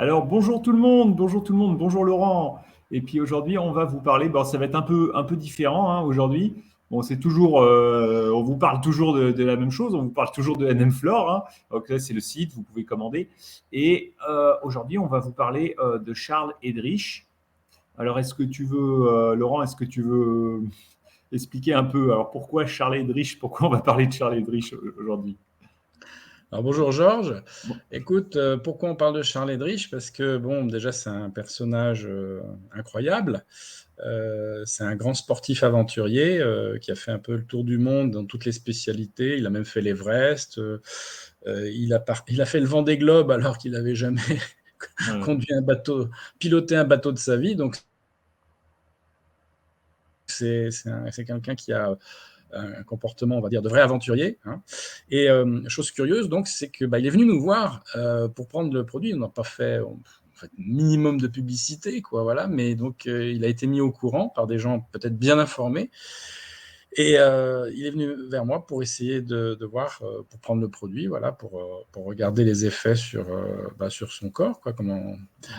Alors, bonjour tout le monde, bonjour Laurent. Et puis aujourd'hui, on va vous parler, bon, ça va être un peu différent hein, aujourd'hui. Bon, c'est toujours, on vous parle toujours de la même chose, on vous parle toujours de NM Floor. Hein. Donc là, c'est le site, vous pouvez commander. Et aujourd'hui, on va vous parler de Charles Edrich. Alors, est-ce que tu veux, Laurent, est-ce que tu veux expliquer un peu, alors pourquoi Charles Edrich, pourquoi on va parler de Charles Edrich aujourd'hui? Alors bonjour Georges. Bon, Écoute, pourquoi on parle de Charles Edrich? Parce que bon, déjà c'est un personnage incroyable. C'est un grand sportif aventurier qui a fait un peu le tour du monde dans toutes les spécialités. Il a même fait l'Everest. Il a fait le Vendée Globe alors qu'il n'avait jamais ouais, conduit un bateau, piloté un bateau de sa vie. Donc c'est quelqu'un qui a un comportement, on va dire, de vrai aventurier. Hein. Et chose curieuse, donc, c'est que il est venu nous voir pour prendre le produit. On n'a pas fait minimum de publicité, quoi, voilà. Mais donc, il a été mis au courant par des gens peut-être bien informés. Et il est venu vers moi pour essayer de voir, pour prendre le produit, voilà, pour regarder les effets sur son corps. Quoi, comment...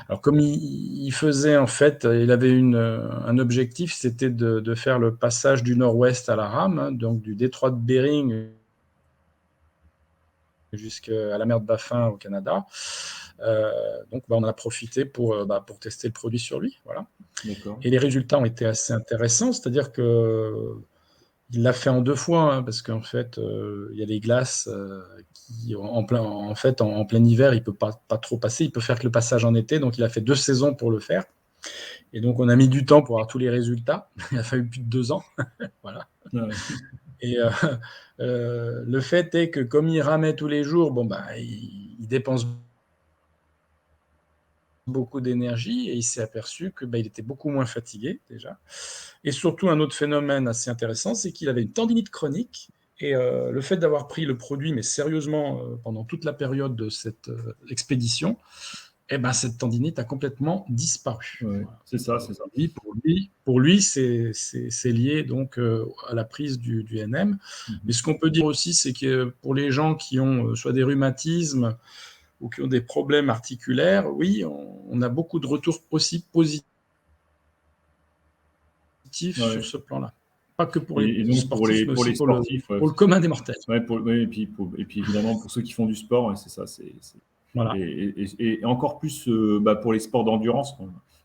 Alors, comme il faisait, en fait, il avait un objectif, c'était de faire le passage du nord-ouest à la rame, hein, donc du détroit de Bering jusqu'à la mer de Baffin au Canada. Donc, on en a profité pour tester le produit sur lui. Voilà. d'accord. Et les résultats ont été assez intéressants, c'est-à-dire que il l'a fait en deux fois, hein, parce qu'en fait, il y a les glaces qui, en plein hiver, il ne peut pas trop passer. Il peut faire que le passage en été. Donc, il a fait 2 saisons pour le faire. Et donc, on a mis du temps pour avoir tous les résultats. Il a fallu plus de 2 ans. Voilà. Ouais. Et le fait est que comme il ramait tous les jours, il dépense beaucoup d'énergie et il s'est aperçu que il était beaucoup moins fatigué déjà. Et surtout, un autre phénomène assez intéressant, c'est qu'il avait une tendinite chronique. Et le fait d'avoir pris le produit, mais sérieusement, pendant toute la période de cette expédition, cette tendinite a complètement disparu. Ouais, Voilà. c'est Donc, ça, c'est ça. pour lui c'est lié donc, à la prise du NM. Mais Mhm. ce qu'on peut dire aussi, c'est que pour les gens qui ont soit des rhumatismes ou qui ont des problèmes articulaires, oui, on a beaucoup de retours aussi positifs sur Ouais. ce plan-là. Pas que pour les Et donc sportifs, mais pour aussi les pour le, sportifs, ouais, pour le commun des mortels. ouais, ouais, et puis évidemment pour ceux qui font du sport, ouais, c'est ça, Voilà, et encore plus pour les sports d'endurance,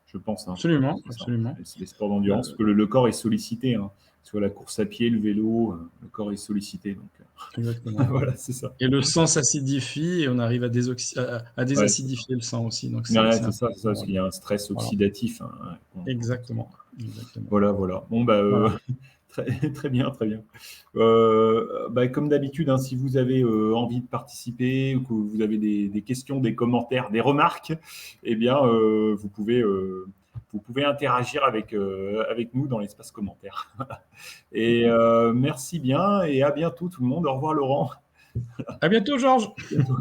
je pense, hein, absolument, c'est ça. absolument. C'est les sports d'endurance, parce Le- que le corps est sollicité, hein. Soit la course à pied, le vélo, le corps est sollicité, donc Exactement. voilà, c'est ça. Et le sang s'acidifie et on arrive à Ouais, désacidifier le sang aussi. Donc, ouais, c'est c'est ça, important. parce qu'il y a un stress Voilà. oxydatif, hein, ouais, Exactement. Exactement. voilà, voilà. Bon, Voilà. très, très bien, très bien. Comme d'habitude, hein, si vous avez envie de participer ou que vous avez des questions, des commentaires, des remarques, eh bien, vous pouvez interagir avec nous dans l'espace commentaire. Et merci bien et à bientôt tout le monde. Au revoir Laurent. À bientôt, Georges. À bientôt.